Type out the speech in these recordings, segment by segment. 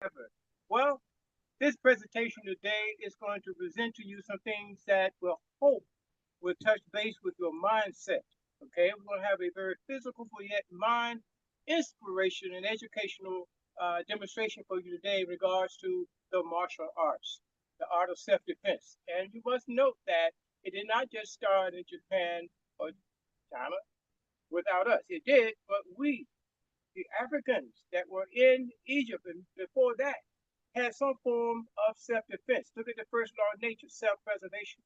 ever. Well, this presentation today is going to present to you some things that will hope will touch base with your mindset. Okay, we're going to have a very physical but yet mind inspiration and educational demonstration for you today in regards to the martial arts, the art of self-defense. And you must note that it did not just start in Japan or China without us. It did, but we, the Africans that were in Egypt and before that, had some form of self-defense. Look at the first law of nature, self-preservation.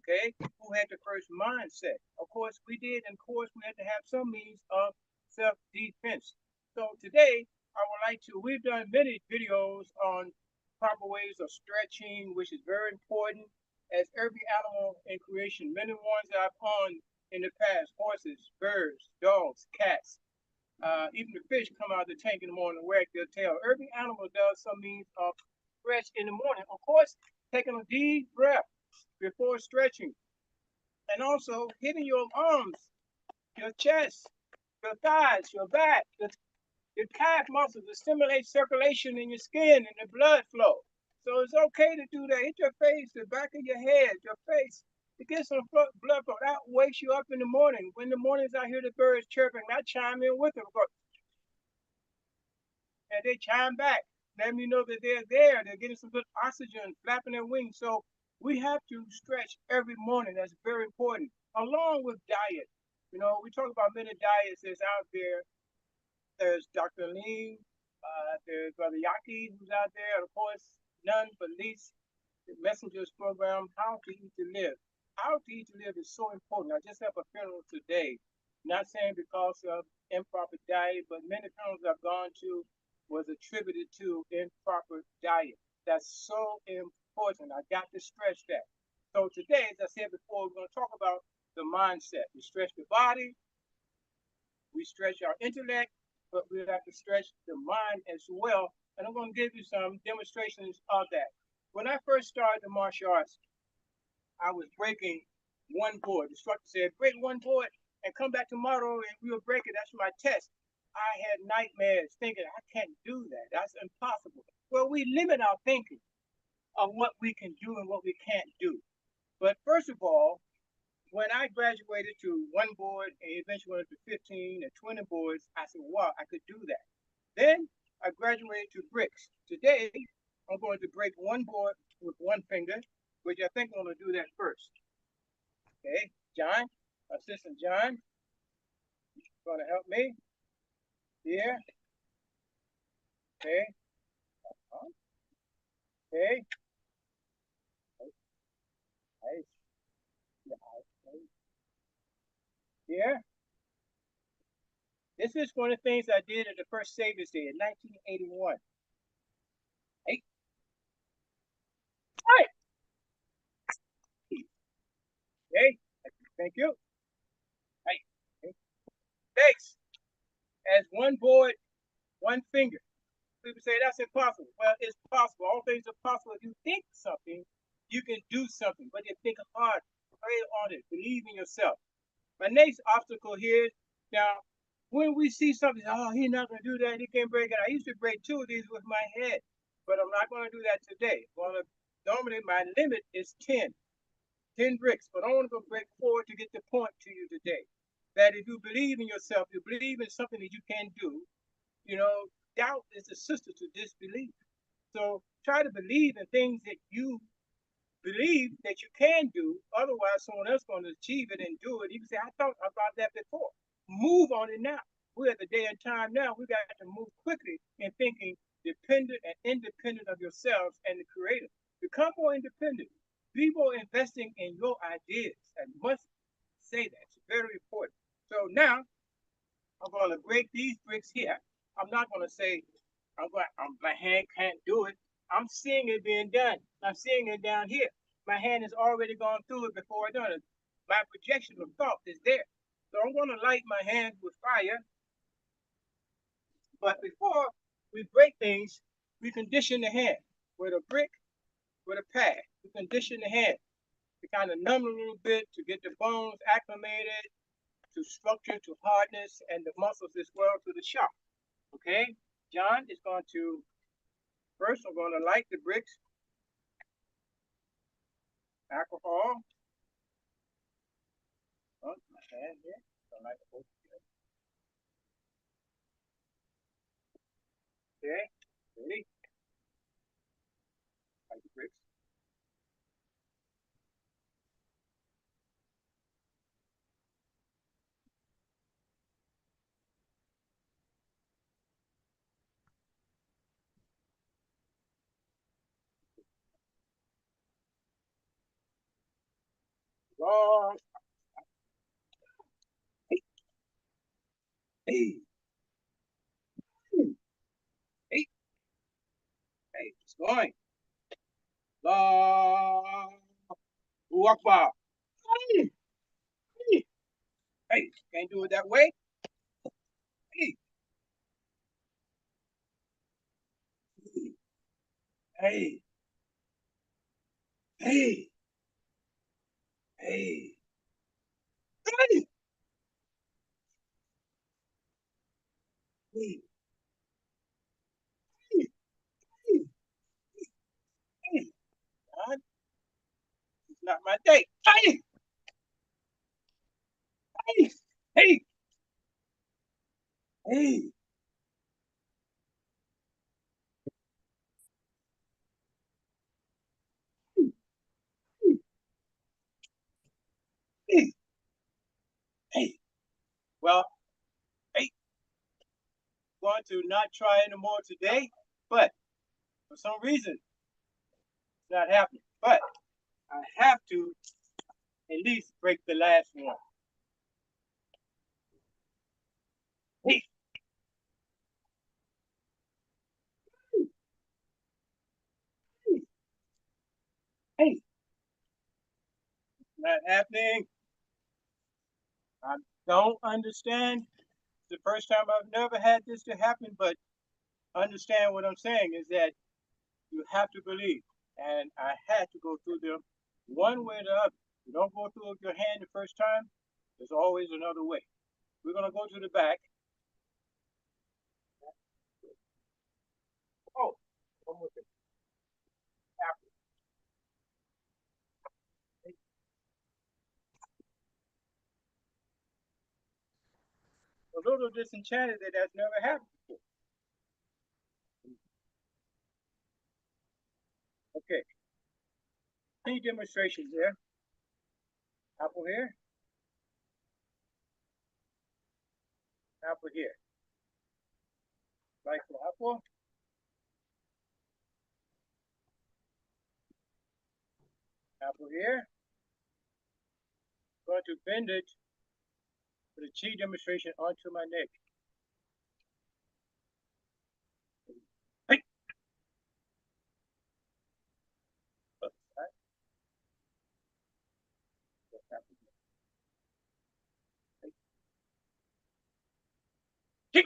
Okay, who had the first mindset? Of course, we did, and of course, we had to have some means of self-defense. So today, I would like to. We've done many videos on proper ways of stretching, which is very important. As every animal in creation, many ones that I've owned in the past, horses, birds, dogs, cats, even the fish come out of the tank in the morning and wag their tail. Every animal does some means of stretch in the morning. Of course, taking a deep breath before stretching. And also hitting your arms, your chest, your thighs, your back, your calf muscles to stimulate circulation in your skin and the blood flow. So it's okay to do that. Hit your face, the back of your head, your face, to get some blood flow. That wakes you up in the morning. When the mornings I hear the birds chirping, I chime in with them. And they chime back, let me know that they're there. They're getting some good oxygen, flapping their wings. So we have to stretch every morning. That's very important, along with diet. You know, we talk about many diets that's out there. There's Dr. Lean, there's Brother Yaki who's out there, and of course, none but least the Messengers program, How to Eat to Live. How to Eat to Live is so important. I just have a funeral today. Not saying because of improper diet, but many funerals I've gone to was attributed to improper diet. That's so important. I got to stress that. So today, as I said before, we're going to talk about the mindset. We stretch the body, we stretch our intellect, but we have to stretch the mind as well. And I'm going to give you some demonstrations of that. When I first started the martial arts, I was breaking one board. The instructor said, break one board and come back tomorrow and we'll break it. That's my test. I had nightmares thinking, I can't do that. That's impossible. Well, we limit our thinking of what we can do and what we can't do. But first of all, when I graduated to one board and eventually went to 15 and 20 boards, I said, wow, I could do that. Then I graduated to bricks. Today, I'm going to break one board with one finger, which I think I'm going to do that first. Okay, John, Assistant John, going to help me here. Okay, okay, here. This is one of the things I did at the first Saviours Day in 1981. Hey, all right. Okay, thank you. Hey, okay. Thanks. As one board, one finger. People say that's impossible. Well, it's possible. All things are possible. If you think something, you can do something. But you think hard, pray on it, believe in yourself. My next obstacle here now, when we see something, oh, he's not going to do that. He can't break it. I used to break two of these with my head, but I'm not going to do that today. Normally, my limit is 10 bricks, but I want to go break four to get the point to you today. That if you believe in yourself, you believe in something that you can do, you know, doubt is the sister to disbelief. So try to believe in things that you believe that you can do. Otherwise, someone else going to achieve it and do it. You can say, I thought about that before. Move on it now. We're at the day and time now. We got to move quickly in thinking dependent and independent of yourselves and the creator. Become more independent. Be more investing in your ideas. I must say that. It's very important. So now I'm going to break these bricks here. I'm not going to say my hand can't do it. I'm seeing it being done. I'm seeing it down here. My hand has already gone through it before I done it. My projection of thought is there. So I'm going to light my hand with fire. But before we break things, we condition the hand with a brick, with a pad. We condition the hand to kind of numb a little bit, to get the bones acclimated, to structure, to hardness, and the muscles as well to the shock. Okay? John is going to First, I'm going to light the bricks, alcohol. Oh, my hand here. Don't light the both together. Okay, ready? Light the bricks. Long. Hey, hey, hey, hey, it's going. Long. Walk by. Hey, hey, hey, can't do it that way. Hey, hey, hey, hey, hey, hey, hey, hey, hey. God, it's not my day. Hey, hey, hey, hey, hey, hey. Well, hey, going to not try anymore today, but for some reason it's not happening. But I have to at least break the last one. Hey, hey, hey, not happening. I don't understand. It's the first time I've never had this to happen, but understand what I'm saying is that you have to believe. And I had to go through them one way or the other. You don't go through with your hand the first time, there's always another way. We're going to go to the back. Oh, one more thing. A little disenchanted that that's never happened before. Okay, any demonstrations there? Apple here, apple here. Like for apple, apple here. Going to bend it for the chi demonstration onto my neck. Hey, right, hey,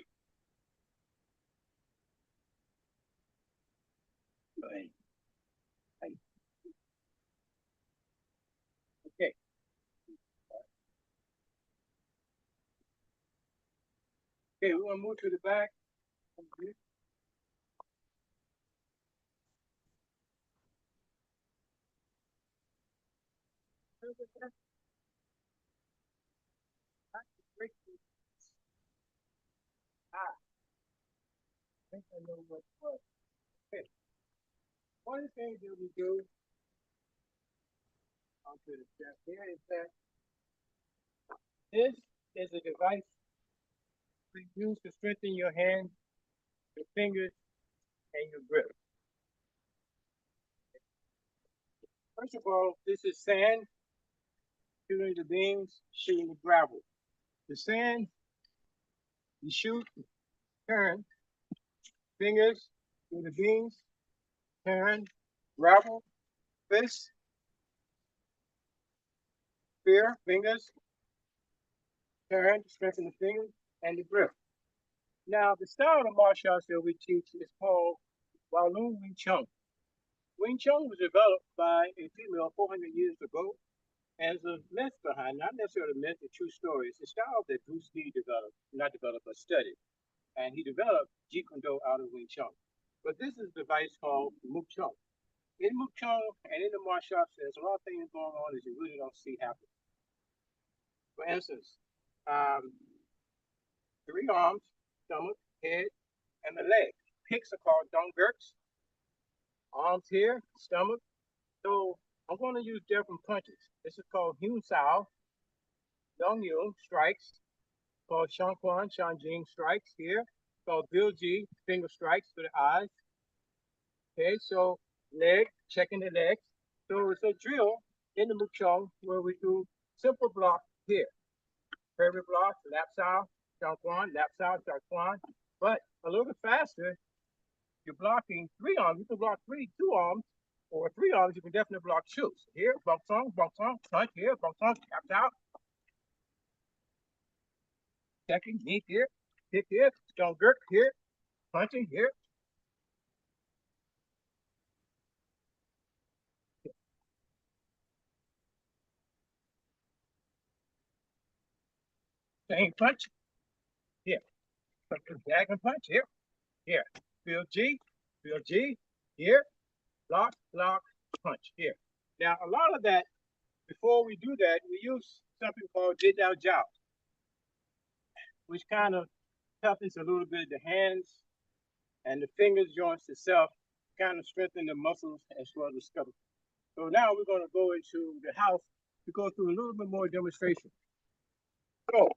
hey, hey. Okay, okay, we're gonna move to the back. Okay. Ah, I think I know what it was. Okay. One of the things that we do onto the chest here is that this is a device we use to strengthen your hands, your fingers, and your grip. First of all, this is sand shooting the beams, shooting the gravel. The sand, you shoot, turn, fingers through the beams, turn, gravel, fist, spear, fingers, turn, strengthen the fingers, and the grip. Now, the style of martial arts that we teach is called Walloon Wing Chun. Wing Chun was developed by a female 400 years ago as a myth behind, not necessarily a myth, a true story. It's a style that Bruce Lee developed, not developed, but studied. And he developed Jeet Kune Do out of Wing Chun. But this is a device called Muk Chun. In Muk Chun and in the martial arts, there's a lot of things going on that you really don't see happen. For instance, um, three arms, stomach, head, and the leg. Kicks are called dongurks. Arms here, stomach. So I'm going to use different punches. This is called Hyun Sao. Dong Yun strikes. Called Shan Quan, Shan Jing strikes here. Called Bill G, finger strikes to the eyes. Okay, so leg, checking the legs. So it's a drill in the Muchong where we do simple block here. Prairie block, lap sao, Shan Quan, lap sao, Shan Quan. But a little bit faster, you're blocking three arms. You can block two arms, or three arms, you can definitely block two. So here, bong song, punch here, bong song, tap out. Checking, knee here, kick here, strong jerk here, punching here. Same punch here. Drag and punch here, here. Feel G, here, lock, lock, punch here. Now, a lot of that, before we do that, we use something called Jit Dao Jiao, which kind of toughens a little bit the hands and the fingers joints itself, kind of strengthen the muscles as well as the stomach. So now we're going to go into the house to go through a little bit more demonstration. So,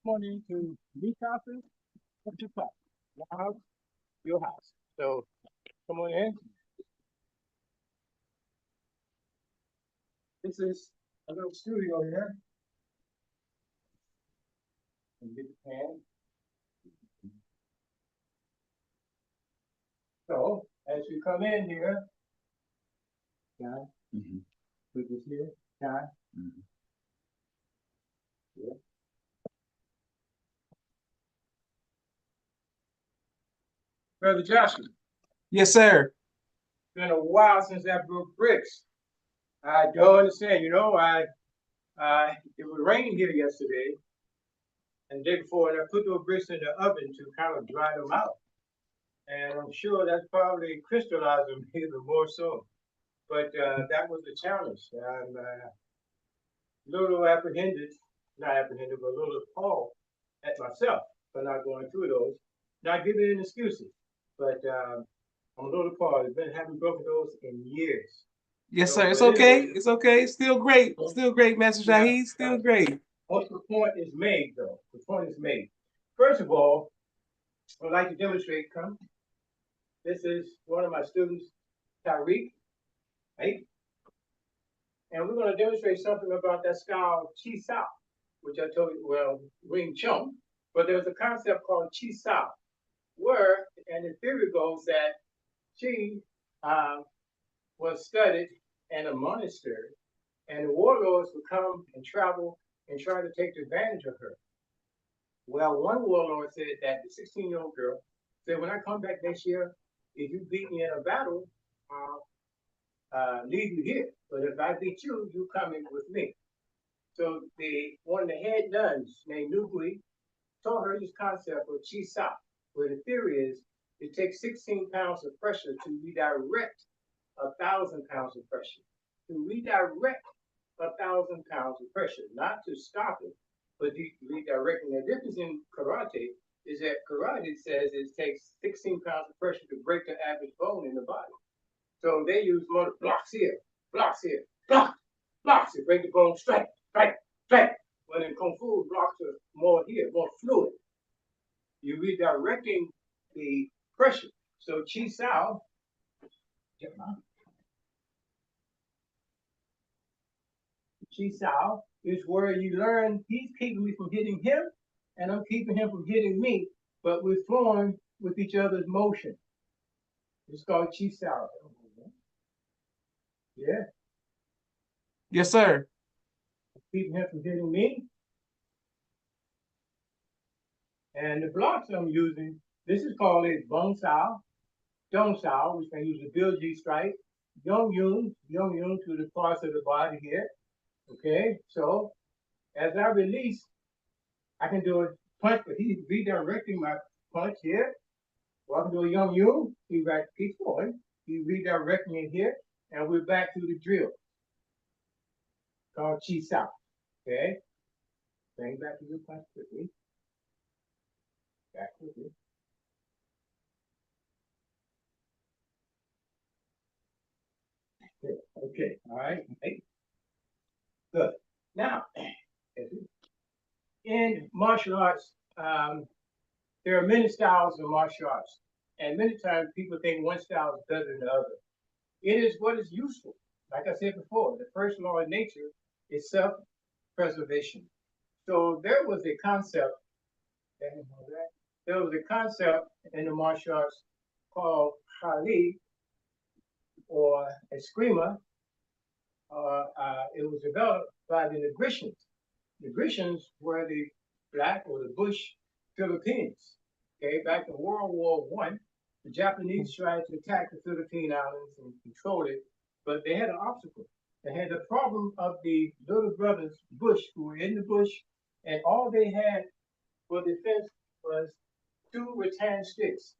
come on into the house, what you call your house. So, come on in. This is a little studio here. And get the pan. So, as you come in here, John, put this here, John. Yeah. Brother Joshua. Yes, sir. It's been a while since I broke bricks. I don't understand. It was raining here yesterday and the day before, and I put those bricks in the oven to kind of dry them out. And I'm sure that's probably crystallized them even more so. But that was the challenge. I'm a little apprehended, not apprehended, but a little appalled at myself for not going through those, not giving any excuses. But I'm a little appalled. I've been having broken those in years. Yes, So, sir. It's but okay. anyway, It's okay. Still great. Still great, Master yeah, Shaheed. Still great. once the point is made, though, the point is made. First of all, I'd like to demonstrate. Come, this is one of my students, Tariq, right? And we're going to demonstrate something about that style Chi Sao, which I told you, well, Wing Chun. But there's a concept called Chi Sao, where, and the theory goes that Chi was studied in a monastery, and the warlords would come and travel and try to take advantage of her. Well, one warlord said that the 16-year-old girl said, when I come back next year, if you beat me in a battle, I'll leave you here. But if I beat you, you come in with me. So one of the head nuns named Nugui taught her this concept of Chi Sa, where the theory is it takes 16 pounds of pressure to redirect 1,000 pounds of pressure. To redirect 1,000 pounds of pressure, not to stop it, but redirecting. The difference in karate is that karate says it takes 16 pounds of pressure to break the average bone in the body. So they use more blocks here, blocks to break the bone, strike, strike, strike. But in Kung Fu, blocks are more here, more fluid. You're redirecting the pressure. So Chi Sao, Chi Sao is where you learn he's keeping me from hitting him, and I'm keeping him from hitting me, but we're flowing with each other's motion. It's called Chi Sao. Yeah. Yes, sir. Keeping him from hitting me. And the blocks I'm using, this is called a Bong Sao, Dong Sao, which can use a Bill G strike, Yong Yun to the parts of the body here. Okay, so as I release, I can do a punch, but he's redirecting my punch here. Welcome to Young You. Keep back, keep going. You redirecting in here, and we're back to the drill called Chi Sao. Okay, bring back to your punch quickly. Back quickly. Okay, all right. Okay. Good. Now, in martial arts, there are many styles of martial arts, and many times people think one style is better than the other. It is what is useful. Like I said before, the first law of nature is self-preservation. So there was a concept in the martial arts called Hali or Eskrima. It was developed by the Negritians. Negritians were the black or the bush Philippines. Okay, back in World War I, the Japanese tried to attack the Philippine Islands and control it, but they had an obstacle. They had the problem of the little brothers Bush who were in the bush, and all they had for defense was two rattan sticks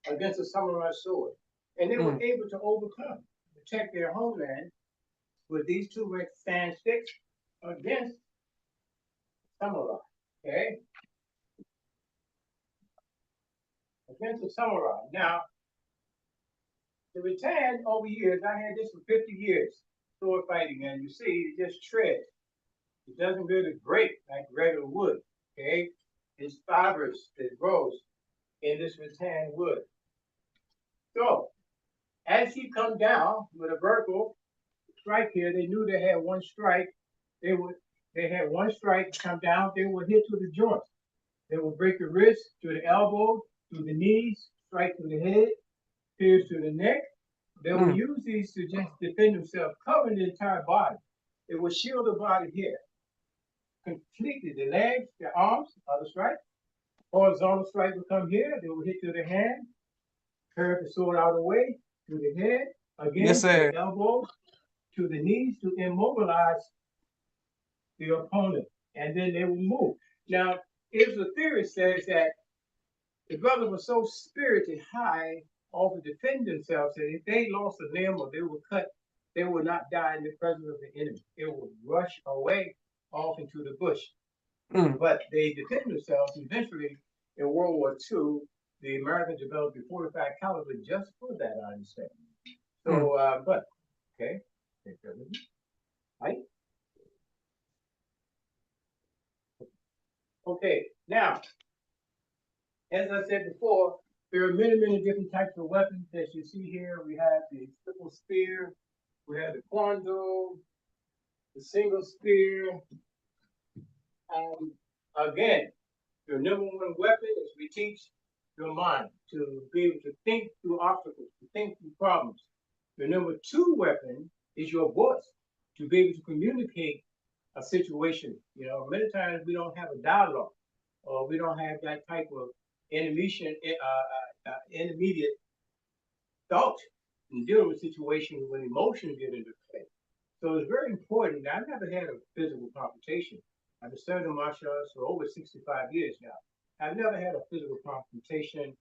against a samurai sword. And they were able to overcome, protect their homeland with these two rattan sticks against samurai. Okay? Against the samurai. Now, the rattan over years, I had this for 50 years, sword fighting, and you see, it just treads. It doesn't really break like regular wood. Okay? It's fibers that grows in this rattan wood. So, as he come down with a vertical strike here, they knew they had one strike. They had one strike come down, they would hit to the joints. They would break the wrist to the elbow, to the knees, strike to the head, pierce to the neck. They would use these to just defend themselves, covering the entire body. It would shield the body here. Completely, the legs, the arms, other strike. Horizontal strike would come here, they would hit to the hand, curve the sword out of the way, to the head, again, Yes, to sir. the elbows, to the knees to immobilize the opponent, and then they will move. Now, here's the theory says that the brothers were so spirited high off to defend themselves that if they lost a limb or they were cut, they would not die in the presence of the enemy. They would rush away off into the bush. But they defended themselves. Eventually, in World War II, the Americans developed a 45 caliber just for that, I understand. So, but, okay. Right? Okay, now, as I said before, there are many, many different types of weapons that you see here. We have the triple spear, we have the kwando, the single spear. Again, your number one weapon is we teach your mind to be able to think through obstacles, to think through problems. The number two weapon is your voice, to be able to communicate a situation. You know, many times we don't have a dialogue, or we don't have that type of intermediate thought in dealing with situations when emotions get into play. So it's very important. I've never had a physical confrontation. I've been studying martial arts for over 65 years now. I've never had a physical confrontation,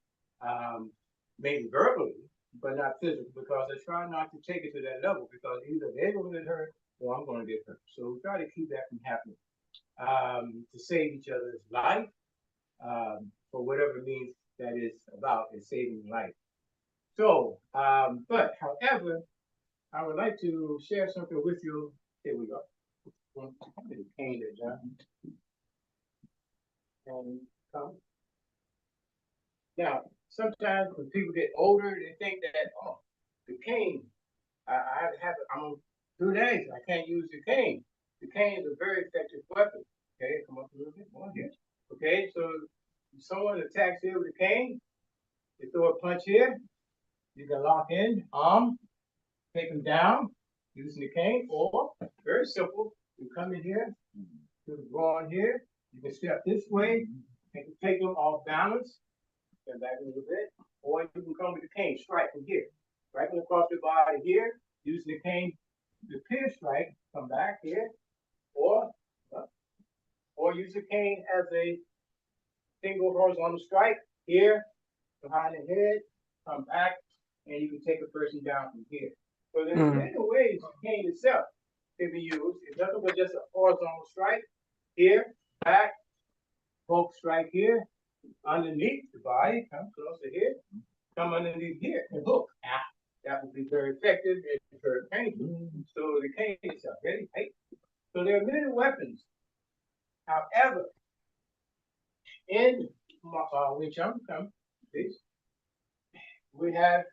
maybe verbally, but not physical, because I try not to take it to that level, because either they're going to get hurt or I'm going to get hurt. So we try to keep that from happening, to save each other's life, for whatever means that is about, is saving life. So, but however, I would like to share something with you. Here we go. Cane there, John. And come. Now, sometimes when people get older, they think that, oh, the cane, I have, I'm on 2 days, I can't use the cane. The cane is a very effective weapon. Okay, come up a little bit more here. Okay, so if someone attacks here with a cane, you throw a punch here, you can lock in, arm, take them down using the cane, or very simple, you come in here, to the groin here, you can step this way, and take them off balance, step back a little bit, or you can come with the cane, strike from here, right across the body here, using the cane, the pierce strike, come back here, or use the cane as a single horizontal strike here, behind the head, come back, and you can take a person down from here. So there's Mm. many ways the cane itself can be used. It's nothing but just a horizontal strike here, back, poke strike here, underneath the body, come closer here, come underneath here and hook. That would be very effective and very painful. So the cane itself, ready? Hey. So there are many weapons. However, in Wing Chun, come, please. We have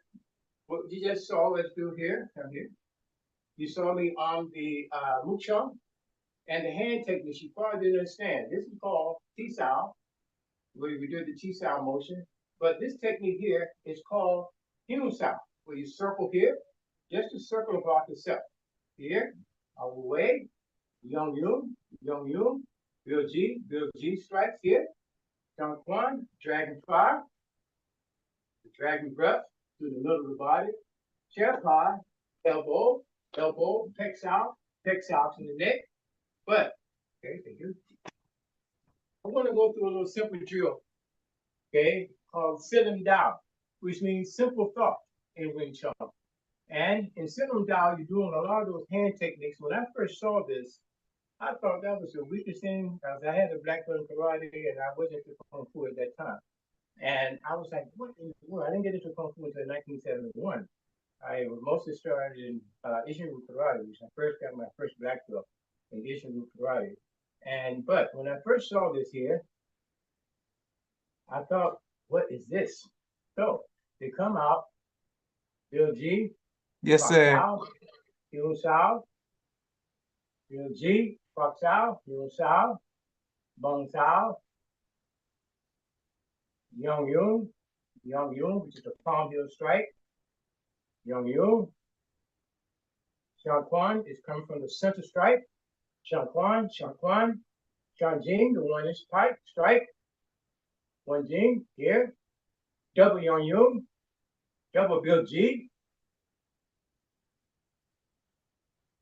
what you just saw us do here. Come here. You saw me on the Muchong and the hand technique. You probably didn't understand. This is called T-Sao, where we do the T-Sao motion. But this technique here is called Hyun Sao, where you circle here, just to circle about yourself. Here, our way, Young Yun, Bill G strikes here. Jung Kwan, Dragon Fire, the Dragon Breath through the middle of the body. Chair Pie, elbow, pecs out to the neck. But, okay, thank you. I want to go through a little simple drill, okay, called Silim Dao, which means simple thought in Wing Chun. And in Silim Dao, you're doing a lot of those hand techniques. When I first saw this, I thought that was the weakest thing because I had a black belt in karate and I wasn't into Kung Fu at that time. And I was like, what in the world? I didn't get into Kung Fu until 1971. I mostly started in Ishinryu karate, which I first got my first black belt in Ishinryu karate. But when I first saw this here, I thought, what is this? So they come out, Bill G, Yes, sir. Hyun Sao, Bill G, Fak Sao, Hyun Sao, Bong Sao, Young Yun, which is the palm heel strike. Young Yun. Xiang Quan is coming from the center strike. Xiang Quan, Xiang Jing, the one inch pipe strike. One Jing here. Double Young Yun, double Bill G.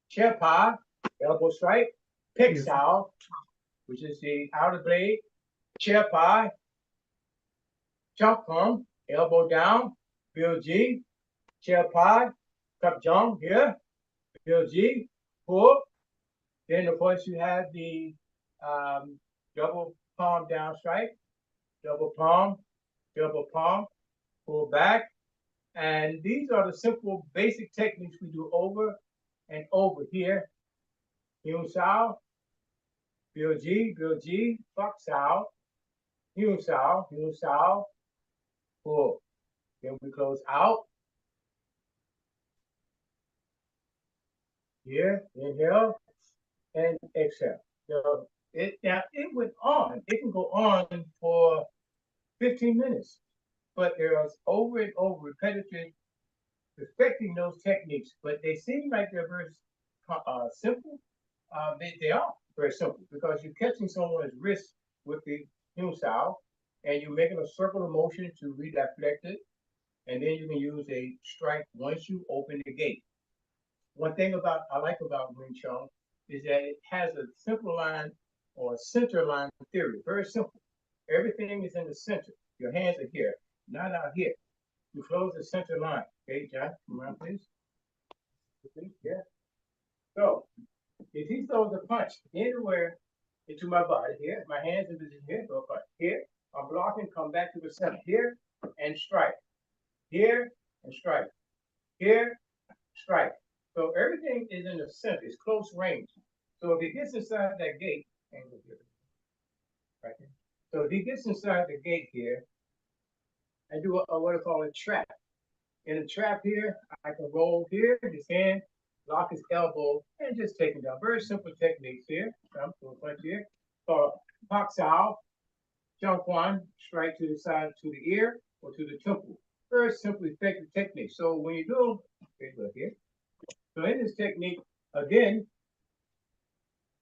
Chair Pa, elbow strike. Pick Sao, which is the outer blade. Chair Pa, Chop Kong, elbow down. Bill G. Chair Pa, Cup Jong here. Bill G. Pull. Then, of course, you have the double palm down strike, double palm, pull back. And these are the simple basic techniques we do over and over here. Hyun Sao, Bill G, Fak Sao, Hyun Sao, pull. Then we close out. Here, inhale, and exhale. So it went on. It can go on for 15 minutes, but there's over and over repetitive perfecting those techniques. But they seem like they're very simple. They are very simple because you're catching someone's wrist with the Hyun Sao, and you're making a circular motion to reflect it, and then you can use a strike once you open the gate. One thing I like about Wing Chun is that it has a simple line or a center line theory. Very simple. Everything is in the center. Your hands are here, not out here. You close the center line. Okay, John, come around, please. Yeah. So, if he throws a punch anywhere into my body here, my hands are position here, go punch here. I'm blocking, come back to the center here, and strike. Here, and strike. Here, strike. So everything is in the center. It's close range. So if he gets inside that gate, right here. So if he gets inside the gate here, I do what I call a trap. In a trap here, I can roll here, his hand, lock his elbow, and just take him down. Very simple techniques here. I'm going to punch here. So Pak Sao, Jump Quan, straight to the side, to the ear, or to the temple. Very simple, effective technique. So when you do, okay, look here. So in this technique, again,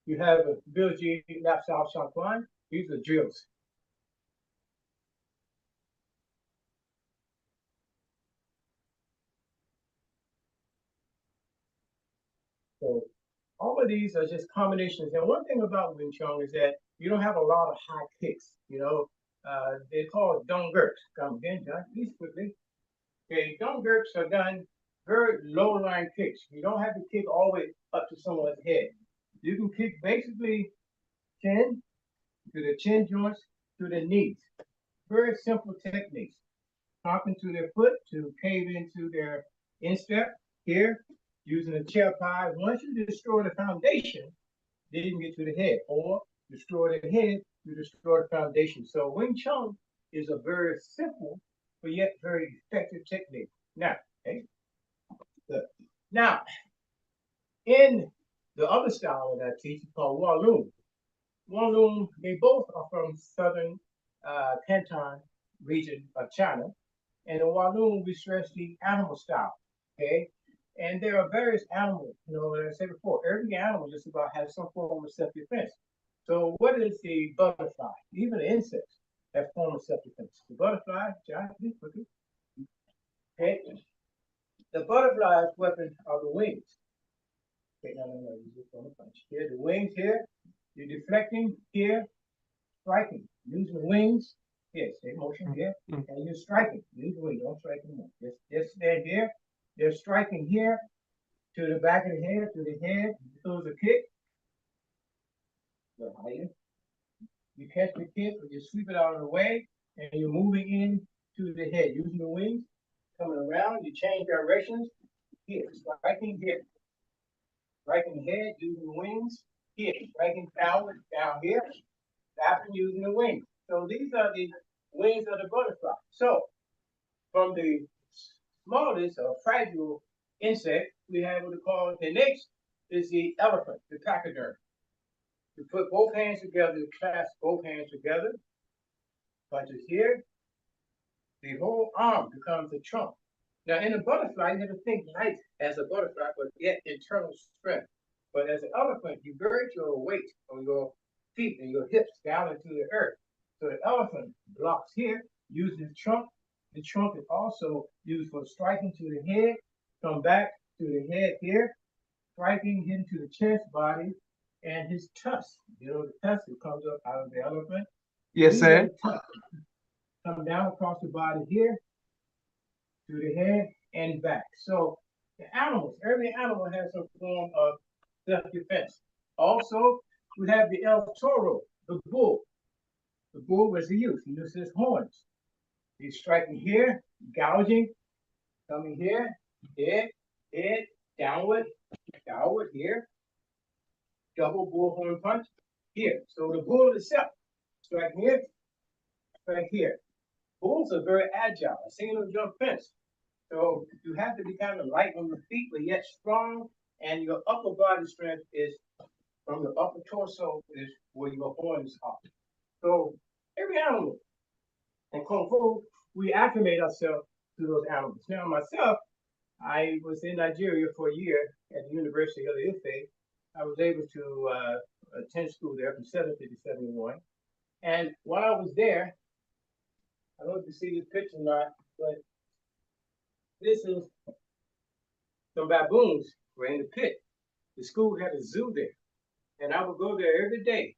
you have a Bill G, Lap Sao, Shang Quan. These are drills. So all of these are just combinations. And one thing about Wing Chun is that you don't have a lot of high kicks. You know, They're called dongurks. Come again, John, please quickly. Okay, dongurks are done very low line kicks. You don't have to kick all the way up to someone's head. You can kick basically chin to the chin joints to the knees. Very simple techniques. Popping to their foot to cave into their instep here, using a chair pie. Once you destroy the foundation, then you can get to the head, or destroy the head, you destroy the foundation. So Wing Chun is a very simple but yet very effective technique. Now, okay, good. Now, in the other style that I teach is called Walloon. Walloon, they both are from southern Canton region of China. And in Walloon, we stress the animal style, okay? And there are various animals, as I said before, every animal just about has some form of self-defense. So what is the butterfly? Even the insects have form of self-defense. The butterfly, John, please quickly. Okay, the butterfly's weapon are the wings. Okay, no, you just want to punch. Here, the wings here, you're deflecting here, striking, using the wings. Here, stay motion here, and you're striking. Use the wings, don't strike anymore. Just stand here. They're striking here to the back of the head, to the head. Throws a kick. Go higher. You catch the kick, or you sweep it out of the way, and you're moving in to the head, using the wings, coming around. You change directions. Here, striking here. Striking head, using the wings. Here, striking downward, down here. After using the wings. So these are the wings of the butterfly. So from the smallest or fragile insect, we have what we call the next is the elephant, the pachyderm. You put both hands together, clasp both hands together, punches here, the whole arm becomes a trunk. Now in a butterfly, you have to think light as a butterfly, but yet internal strength. But as an elephant, you bury your weight on your feet and your hips down into the earth. So the elephant blocks here, using the trunk. The trunk is also used for striking to the head, come back to the head here, striking into the chest body, and his tusk. The tusk that comes up out of the elephant. Yes, sir. Come down across the body here, to the head and back. So the animals, every animal has some form of self-defense. Also, we have the El Toro, the bull. The bull was the youth. He uses his horns. He's striking here, gouging, coming here, head, downward, downward here, double bullhorn punch here. So the bull itself, strike here, strike here. Bulls are very agile. I've seen them jump fence. So you have to be kind of light on the feet, but yet strong. And your upper body strength is from the upper torso is where your horns are. So every animal in Kung Fu, we acclimate ourselves to those animals. Now myself, I was in Nigeria for a year at the University of Ife. I was able to attend school there from 70 to 71. And while I was there, I don't know if you see this picture or not, but this is some baboons were in the pit. The school had a zoo there. And I would go there every day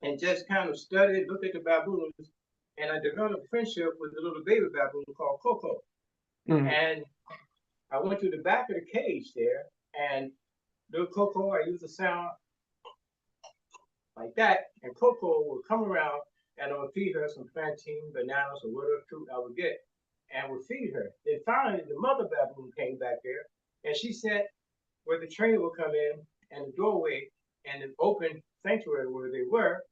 and just kind of study, look at the baboons. And I developed a friendship with a little baby baboon called Coco. And I went to the back of the cage there, and little Coco, I used a sound like that, and Coco would come around and I would feed her some plantain, bananas, or whatever fruit I would get, and would feed her. Then finally, the mother baboon came back there, and she sat where the trainer would come in, and the doorway, and the open sanctuary where they were.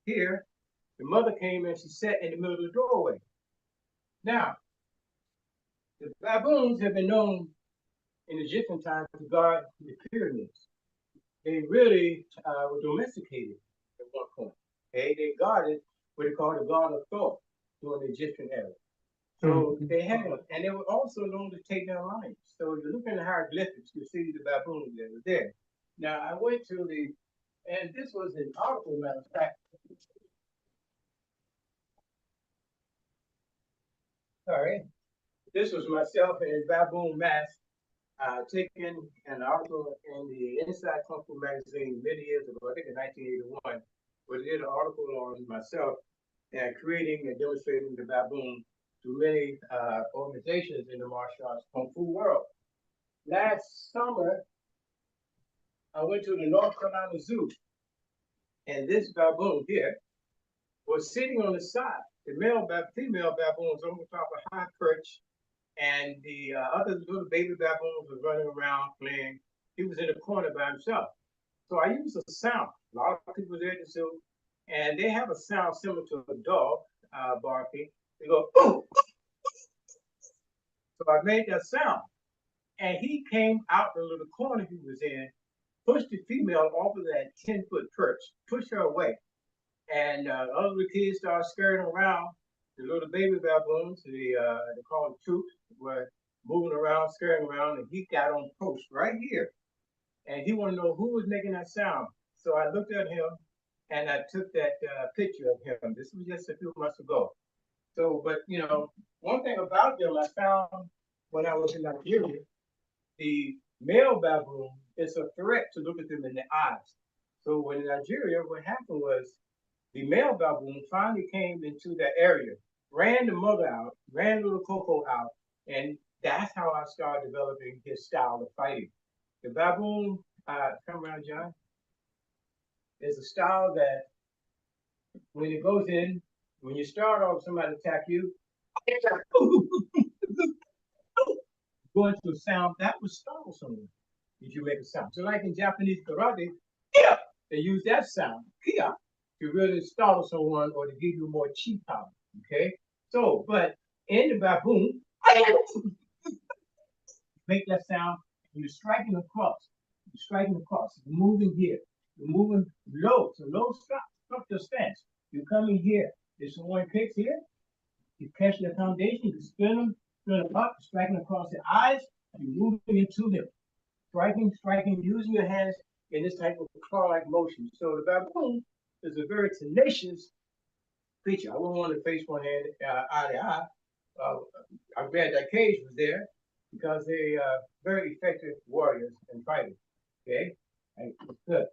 Here, the mother came in, she sat in the middle of the doorway. Now, the baboons have been known in Egyptian times to guard the pyramids. They really were domesticated at one point. Okay, they guarded what they call the god of Thor during the Egyptian era. So they had them, and they were also known to take down lions. So if you look in the hieroglyphics, you see the baboon that was there. Now I went to and this was an article, matter of fact. Sorry, this was myself in a baboon mask, taking an article in the Inside Kung Fu magazine many years ago, I think in 1981, where they did an article on myself and creating and demonstrating the baboon to many organizations in the martial arts kung fu world. Last summer, I went to the North Carolina Zoo, and this baboon here was sitting on the side. The female baboons on the top of a high perch, and the other little baby baboons were running around playing. He was in the corner by himself. So I used a sound. A lot of people there at the zoo, and they have a sound similar to a dog barking. They go, ooh. So I made that sound, and he came out the little corner he was in, pushed the female off of that 10-foot perch, pushed her away. And other kids started scurrying around. The little baby baboons, they call them troops, were moving around, scurrying around, and he got on post right here. And he wanted to know who was making that sound. So I looked at him and I took that picture of him. This was just a few months ago. So, but one thing about them I found when I was in Nigeria, the male baboon is a threat to look at them in the eyes. So when in Nigeria, what happened was the male baboon finally came into that area, ran the mother out, ran little Coco out, and that's how I started developing his style of fighting. The baboon, come around, John, is a style that when it goes in, when you start off, somebody attack you, go into a sound that would startle someone if you make a sound. So, like in Japanese karate, yeah, they use that sound, kia, to really startle someone or to give you more chi power. Okay, so but in the baboon, make that sound. You're striking across. You're striking across. You're moving here. You're moving low. So low stop. Stop your stance. You're coming here. If someone kicks here, you catch the foundation, you spin them up, striking across the eyes, you're moving into them. Striking, using your hands in this type of claw-like motion. So the baboon is a very tenacious creature. I wouldn't want to face one hand eye to eye. I'm glad that cage was there because they are very effective warriors and fighters. Okay, good.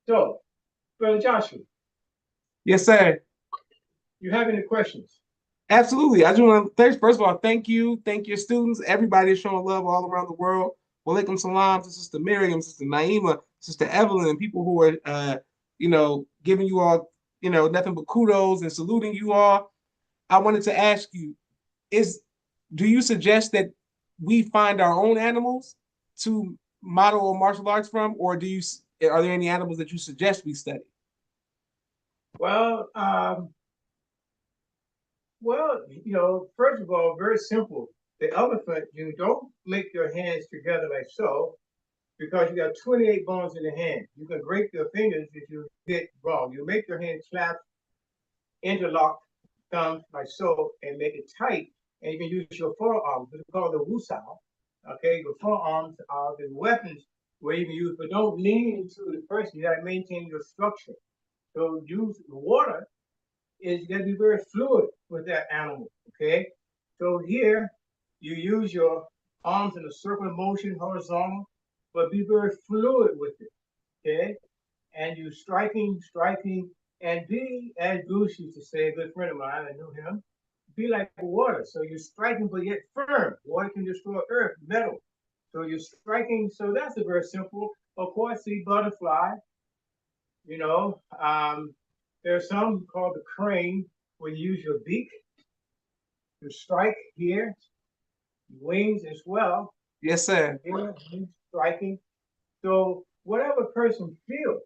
So, Brother Joshua, Yes, sir. you have any questions? Absolutely. I just want to first of all, thank you. Thank your students. Everybody is showing love all around the world. Walaikum salam to Sister Miriam, Sister Naima, Sister Evelyn, and people who are, giving you all, nothing but kudos and saluting you all. I wanted to ask you, do you suggest that we find our own animals to model martial arts from, or are there any animals that you suggest we study? Well, first of all, very simple. The elephant, you don't make your hands together like so, because you got 28 bones in the hand. You can break your fingers if you hit wrong. You make your hands slap, interlock thumbs like so, and make it tight. And you can use your forearms. It's called the wusao. Okay, your forearms are the weapons where you can use, but don't lean into the person. You got to maintain your structure. So use water is going to be very fluid with that animal. Okay, so here you use your arms in a circular motion, horizontal, but be very fluid with it. Okay, and you striking, and be, as Bruce used to say, a good friend of mine, I knew him, be like water. So you're striking, but yet firm. Water can destroy earth, metal. So you're striking. So that's a very simple. Of course, the butterfly. You know, there's some called the crane, where you use your beak to strike here, wings as well. Yes, sir. Here, striking. So whatever person feels,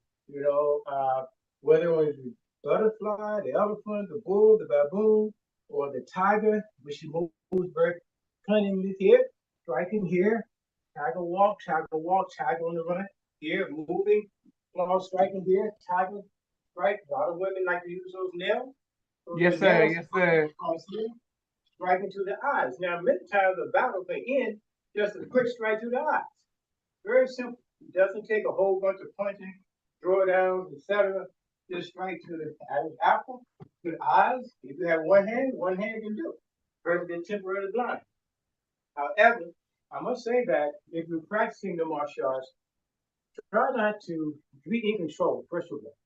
whether it was the butterfly, the elephant, the bull, the baboon, or the tiger, which moves very cunningly here, striking here, tiger walk, tiger on the run, here, moving, claw striking here, tiger, strike. A lot of women like to use those nails. So Yes, sir. Yes, sir. here, striking to the eyes. Now, many times the battle can end just a quick strike to the eyes. Very simple. It doesn't take a whole bunch of punching, drawdowns, etc. Just straight to the apple, to the eyes. If you have one hand can do it. Person get temporarily blind. However, I must say that if you're practicing the martial arts, try not to be in control, first of all,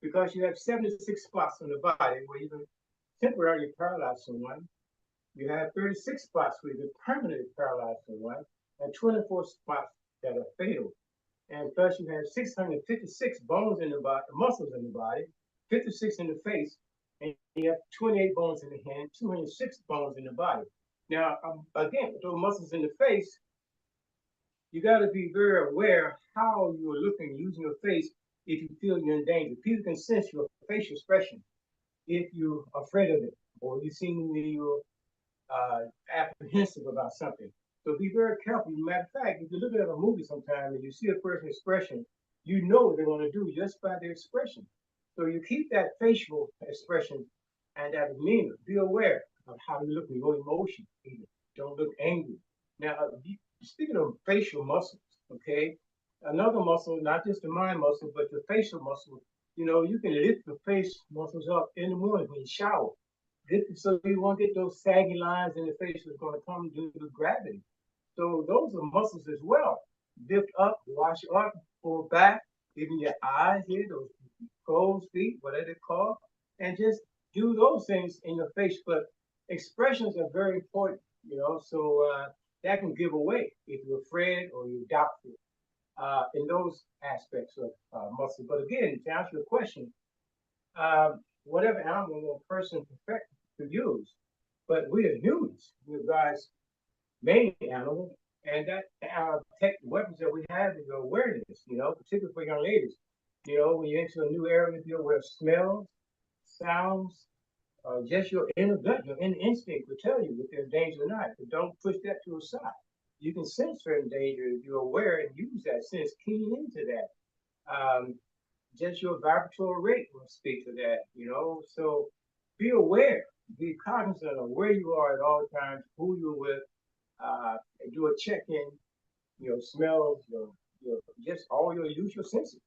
because you have 76 spots on the body where you can temporarily paralyze someone. You have 36 spots where you can permanently paralyze someone, and 24 spots that are fatal. And plus, you have 656 bones in the body, muscles in the body, 56 in the face, and you have 28 bones in the hand, 206 bones in the body. Now, again, with those muscles in the face, you got to be very aware how you are looking using your face if you feel you're in danger. People can sense your facial expression if you're afraid of it or you seem you're apprehensive about something. So be very careful. Matter of fact, if you look at a movie sometime and you see a person's expression, you know what they're going to do just by their expression. So you keep that facial expression and that demeanor. Be aware of how you look in your emotion. Don't look angry. Now, speaking of facial muscles, okay, another muscle, not just the mind muscle, but the facial muscle. You can lift the face muscles up in the morning when you shower. So you won't get those saggy lines in the face that's going to come due to gravity. So those are muscles as well. Lift up, wash up, pull back, even your eyes here, those crow's feet, whatever they're called, and just do those things in your face. But expressions are very important, so that can give away if you're afraid or you're doubtful in those aspects of muscle. But again, to answer your question, whatever animal or person perfect to use, but we are humans, we're God's main animal, and that tech weapons that we have is awareness, particularly for young ladies. When you're into a new area, you're aware of smells, sounds, just your inner gut, your inner instinct will tell you if there's danger or not. But don't push that to a side. You can sense certain danger if you're aware and use that sense, keying into that. Just your vibratory rate will speak to that. So be aware, be cognizant of where you are at all times, who you're with, do a check-in, smells, just all your use your senses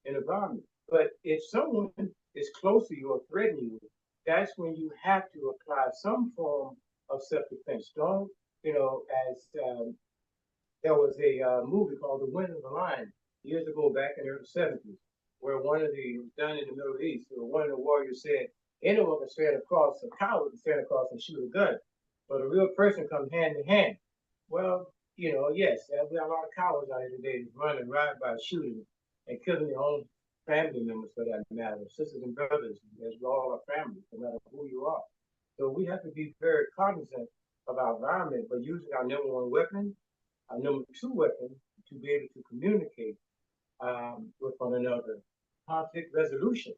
in the environment. But if someone is close to you or threatening you, that's when you have to apply some form of self-defense. Don't, as there was a movie called The Wind of the Lion years ago back in the early 70s, where it was done in the Middle East, where one of the warriors said, anyone can stand across, a coward can stand across and shoot a gun, but a real person comes hand in hand. Well, yes, we have a lot of cowards out here today running right by shooting and killing their own family members for that matter, sisters and brothers, as we all are family, no matter who you are. So we have to be very cognizant of our environment, but using our number one weapon, our number two weapon, to be able to communicate with one another, conflict resolution,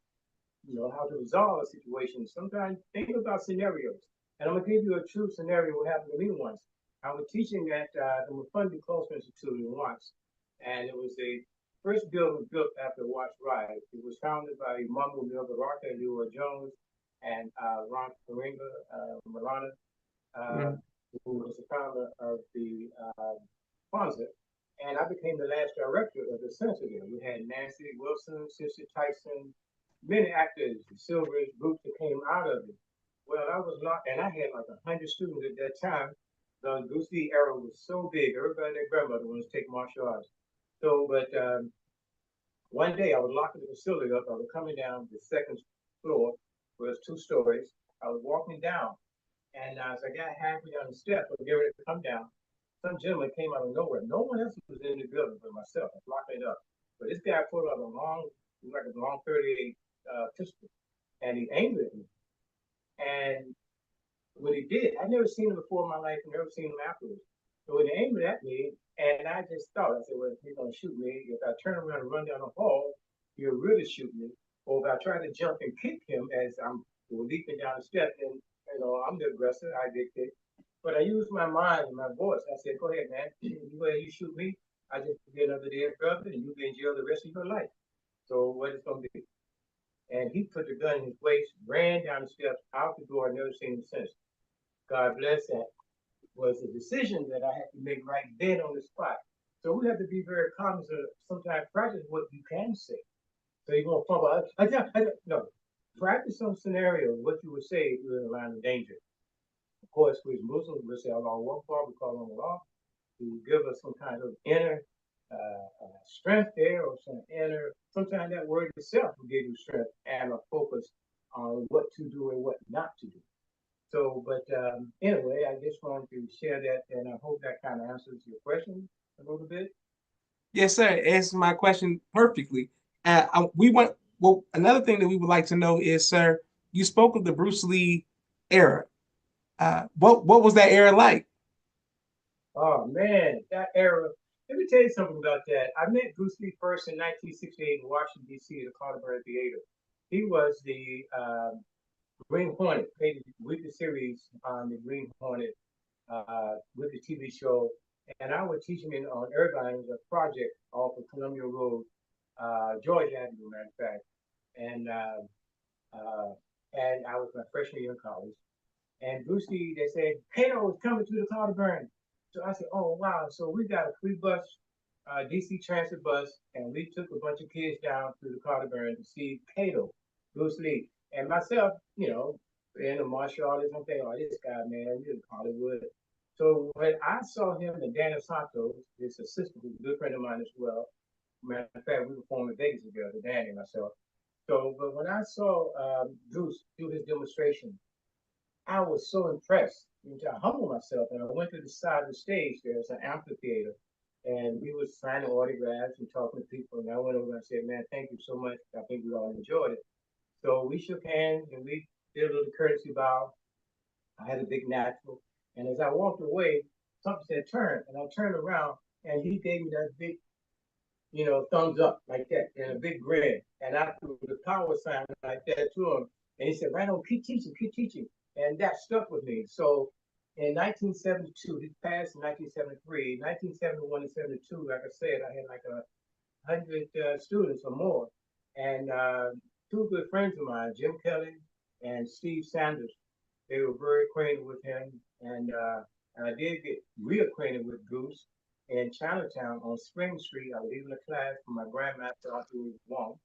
how to resolve a situation. Sometimes think about scenarios. And I'm going to give you a true scenario what happened to me once. I was teaching at the McFunding Cultural Institute in Watts, and it was a first building built after Watts Riot. It was founded by Mambo Milva Arthur, Leroy Jones, and Ron Karinga, Milana, uh, Mm. who was the founder of the Kwanzaa. And I became the last director of the center there. We had Nancy Wilson, Sister Tyson, many actors, the Silvers groups that came out of it. Well, I was locked, and I had like 100 students at that time. The Bruce Lee era was so big. Everybody and their grandmother wanted to take martial arts. So, but one day I was locking the facility up. I was coming down the second floor, where it's two stories. I was walking down, and as I got halfway down the steps, I was getting ready to come down. Some gentleman came out of nowhere. No one else was in the building but myself. I was locking it up. But this guy pulled out a long, like a long 38 pistol, and he aimed at me. And what he did, I'd never seen him before in my life, and never seen him afterwards. So when he aimed it at me, and I just thought, I said, well, he's gonna shoot me. If I turn around and run down the hall, he'll really shoot me. Or if I try to jump and kick him as I'm leaping down the steps, and I'm the aggressor, I get kicked. But I used my mind and my voice. I said, go ahead, man. You go ahead, you shoot me. I just be another day in brother, and you'll be in jail the rest of your life. So what it's gonna be? And he put the gun in his waist, ran down the steps, out the door, never seen him since. God bless that. Was a decision that I had to make right then on the spot. So we have to be very cognizant of sometimes practice what you can say. So you're gonna fumble. No. Practice some scenario, what you would say if you're in a line of danger. Of course, we as Muslims, we say Allah Akbar, we call on Allah to give us some kind of inner strength there, or some inner. Sometimes that word itself will give you strength and a focus on what to do and what not to do. So, but anyway, I just wanted to share that, and I hope that kind of answers your question a little bit. Yes, sir. It answers my question perfectly. We want well. Another thing that we would like to know is, sir, you spoke of the Bruce Lee era. What was that era like? Oh man, that era. Let me tell you something about that. I met Bruce Lee first in 1968 in Washington D.C. at the Carter Theater. He was the Green Hornet, played the weekly series on the Green Hornet with the TV show, and I would teach him on Irvine, a project off of Columbia Road, Georgia Avenue, matter of fact, and uh, uh, and I was my freshman year in college. And Bruce Lee, they said, Kato is coming to the Carter. So I said, oh, wow. So we got a free bus, DC Transit bus, and we took a bunch of kids down to the Carter to see Kato, Bruce Lee. And myself, being a martial artist, I'm thinking, oh, this guy, man, he's in Hollywood. So when I saw him and Daniel Santos, his assistant, who's a good friend of mine as well, matter of fact, we performed in Vegas together, Danny and myself. So, but when I saw Bruce do his demonstration, I was so impressed. I humbled myself and I went to the side of the stage. There's an amphitheater, and we was signing autographs and talking to people. And I went over and I said, "Man, thank you so much. I think we all enjoyed it." So we shook hands and we did a little courtesy bow. I had a big natural, and as I walked away, something said turn, and I turned around and he gave me that big, thumbs up like that and a big grin. And I threw the power sign like that to him. And he said, right on, keep teaching, keep teaching. And that stuck with me. So in 1972, he passed in 1973, 1971 and 72, like I said, I had like 100 students or more. And two good friends of mine, Jim Kelly and Steve Sanders, they were very acquainted with him. And I did get reacquainted with Goose in Chinatown on Spring Street. I was leaving a class from my grandmaster, Arthur Wong,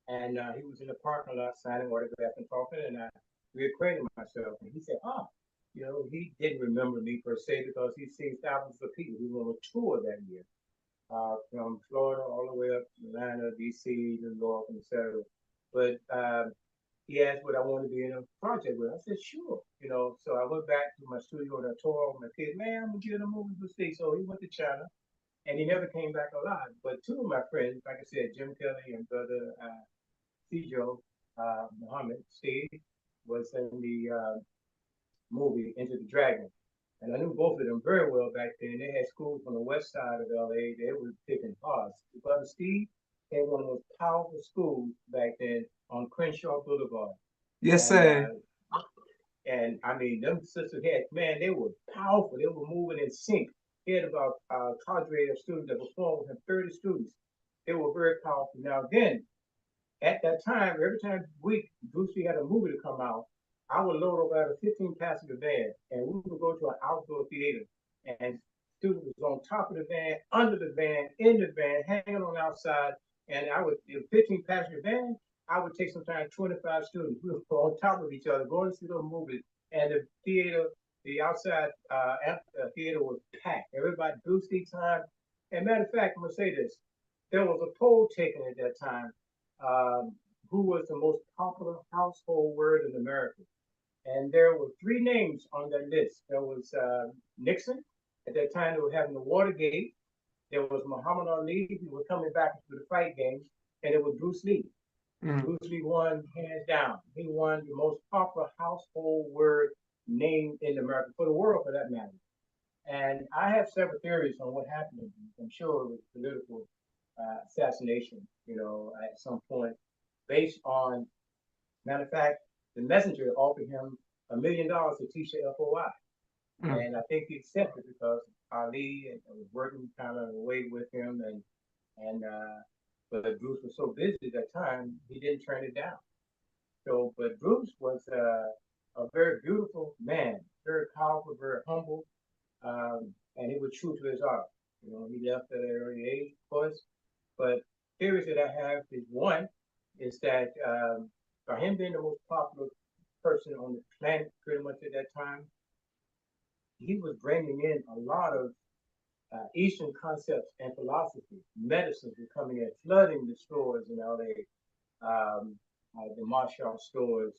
and he was in the parking lot signing autographs and talking, and I reacquainted myself. And he said, "Oh, he didn't remember me per se because he'd seen thousands of people. We were on a tour that year, from Florida all the way up to Atlanta, D.C., New York, and etc. But he asked what I wanted to be in a project with. I said, sure. So I went back to my studio and I told all my kids, man, I'm gonna get in a movie to see. So he went to China and he never came back alive. But two of my friends, like I said, Jim Kelly and brother Tijo Muhammad, Steve, was in the movie Into the Dragon. And I knew both of them very well back then. They had schools on the west side of LA. They were picking cars. Brother Steve had one of the most powerful schools back then on Crenshaw Boulevard. Yes, And sir. I mean, them sisters had, man, they were powerful. They were moving in sync. He had about cadre of students that performed with him, 30 students. They were very powerful. Now, then, at that time, every time we Bruce Lee had a movie to come out, I would load up at a 15 passenger van and we would go to an outdoor theater and students was on top of the van, under the van, in the van, hanging on the outside. And I would, in a 15 passenger van, I would take sometimes 25 students. We would go on top of each other, going to see those movies. And the theater, the outside theater was packed. Everybody, Bruce Lee time. And matter of fact, I'm going to say this. There was a poll taken at that time, who was the most popular household word in America. And there were three names on that list. There was Nixon. At that time, they were having the Watergate. There was Muhammad Ali, who was coming back to the fight games. And it was Bruce Lee. Mm. Bruce Lee won hands down. He won the most popular household word name in America, for the world for that matter. And I have several theories on what happened. I'm sure it was political assassination, at some point, based on, matter of fact, the messenger offered him $1 million to teach the FOI. Mm. And I think he accepted because Ali was working kind of away with him, and but Bruce was so busy at that time he didn't turn it down. So, but Bruce was a very beautiful man, very powerful, very humble, and he was true to his art. He left at an early age, of course. But theories that I have is one is that by him being the most popular person on the planet pretty much at that time, he was bringing in a lot of Eastern concepts and philosophy. Medicines were coming in, flooding the stores in LA. the martial arts stores,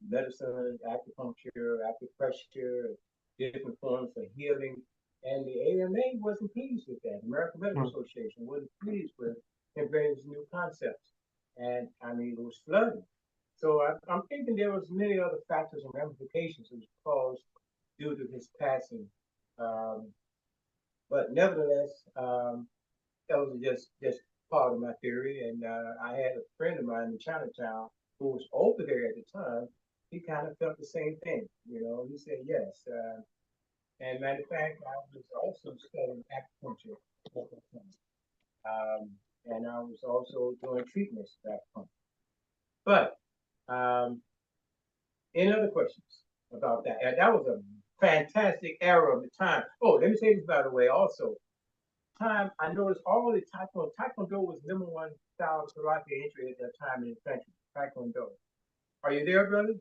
medicine, acupuncture, acupressure, different forms of healing. And the AMA wasn't pleased with that. American Medical Mm. Association wasn't pleased with him bringing these new concepts. And I mean, it was flooding. So I'm thinking there was many other factors and ramifications that was caused due to his passing. Um, but nevertheless, that was just part of my theory. And I had a friend of mine in Chinatown who was over there at the time. He kind of felt the same thing. He said yes. And matter of fact, I was also studying acupuncture at that time. And I was also doing treatments of acupuncture. But um, any other questions about that? And that was a fantastic era of the time. Oh, let me say this by the way also. Time I noticed all the Taekwondo was number one style of karate entry at that time in the country. Taekwondo. Are you there, brother?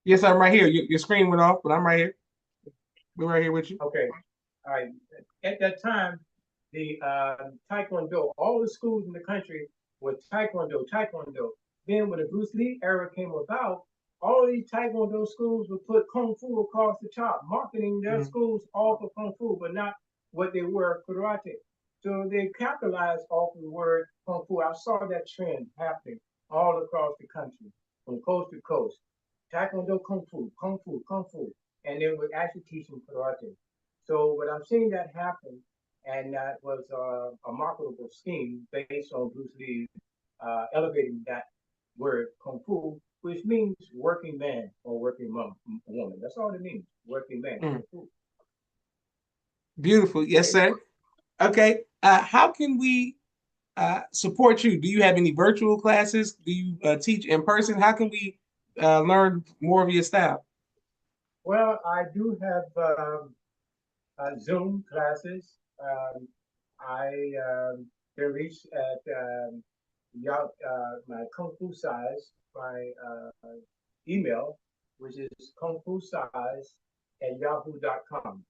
Yes, I'm right here. Your screen went off, but I'm right here. We're right here with you. Okay. All right. At that time, the Taekwondo, all the schools in the country were Taekwondo, Taekwondo. Then when the Bruce Lee era came about, all these Taekwondo schools would put Kung Fu across the top, marketing their Mm. schools all for Kung Fu, but not what they were karate. So they capitalized off of the word Kung Fu. I saw that trend happening all across the country, from coast to coast. Taekwondo Kung Fu, Kung Fu, Kung Fu. And they were actually teaching karate. So what I'm seeing that happen, and that was a marketable scheme based on Bruce Lee elevating that word kung fu, which means working man or working woman. That's all it means, working man, Mm. kung fu. Beautiful. Yes, Okay. sir. Okay. How can we support you? Do you have any virtual classes? Do you teach in person? How can we learn more of your style? Well, I do have Zoom classes. I can reach at my Kung Fu size, my email, which is kung fu size at yahoo.com.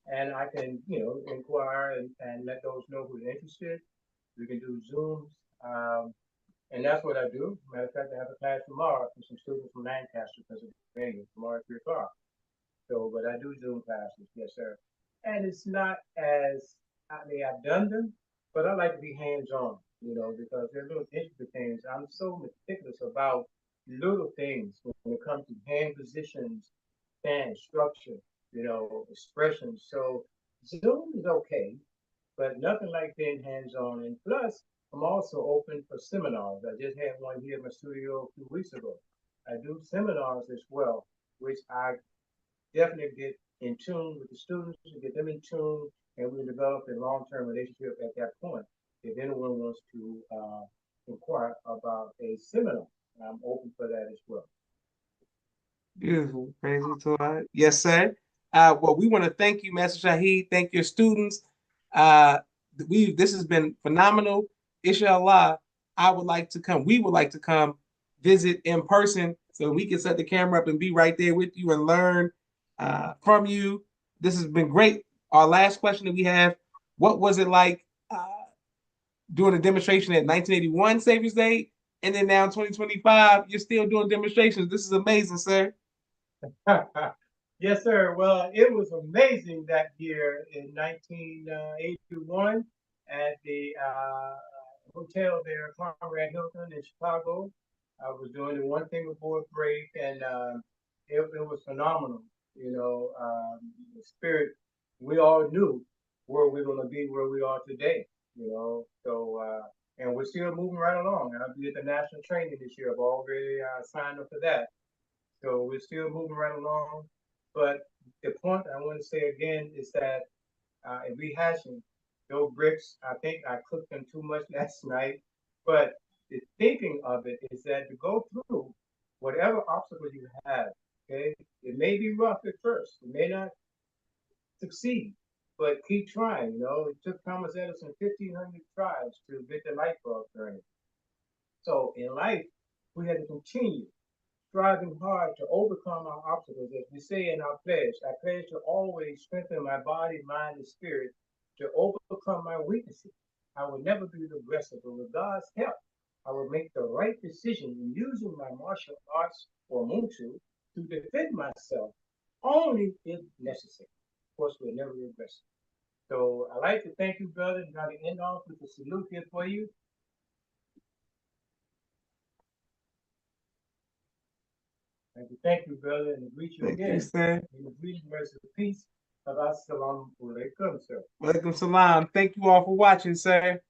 And I can, inquire and let those know who's interested. We can do Zooms. And that's what I do. Matter of fact, I have a class tomorrow for some students from Lancaster, Pennsylvania, tomorrow at 3 o'clock. So, but I do Zoom classes, yes, sir. And it's not as, I mean, I've done them, but I like to be hands-on, because they're little intricate things. I'm so meticulous about little things when it comes to hand positions, stand structure, expressions. So Zoom is okay, but nothing like being hands-on. And plus, I'm also open for seminars. I just had one here in my studio a few weeks ago. I do seminars as well, which I definitely get in tune with the students and get them in tune, and we develop a long-term relationship at that point. If anyone wants to inquire about a seminar, I'm open for that as well. Beautiful. Praise be to God. Yes, sir. Well, we want to thank you, Master Shaheed. Thank your students. Uh, this has been phenomenal. Inshallah, I would like to come. We would like to come visit in person so we can set the camera up and be right there with you and learn from you. This has been great. Our last question that we have: what was it like doing a demonstration at 1981 Saviours Day, and then now in 2025, you're still doing demonstrations? This is amazing, sir. Yes, sir. Well, it was amazing that year in 1981 at the hotel there, Conrad Hilton in Chicago. I was doing the one thing aboard break, and it was phenomenal. The spirit, we all knew where we were going to be, where we are today. So and we're still moving right along. I'll be at the national training this year. I've already signed up for that. So we're still moving right along. But the point I want to say again is that in rehashing those bricks, I think I cooked them too much last night. But the thinking of it is that to go through whatever obstacle you have, okay, it may be rough at first. It may not succeed, but keep trying. It took Thomas Edison 1,500 tries to get the light bulb burning. So in life, we had to continue striving hard to overcome our obstacles. As we say in our pledge, I pledge to always strengthen my body, mind, and spirit to overcome my weaknesses. I will never be the aggressor, but with God's help, I will make the right decision in using my martial arts or Muntu to defend myself only if necessary. Of course, we're never aggressive. So I'd like to thank you, brother, and got to end off with a salute here for you. Thank you, brother, and greet you Thank you, again. sir. In the greeting words of peace of Assalamu alaikum, sir. Welcome salam. Thank you all for watching, sir.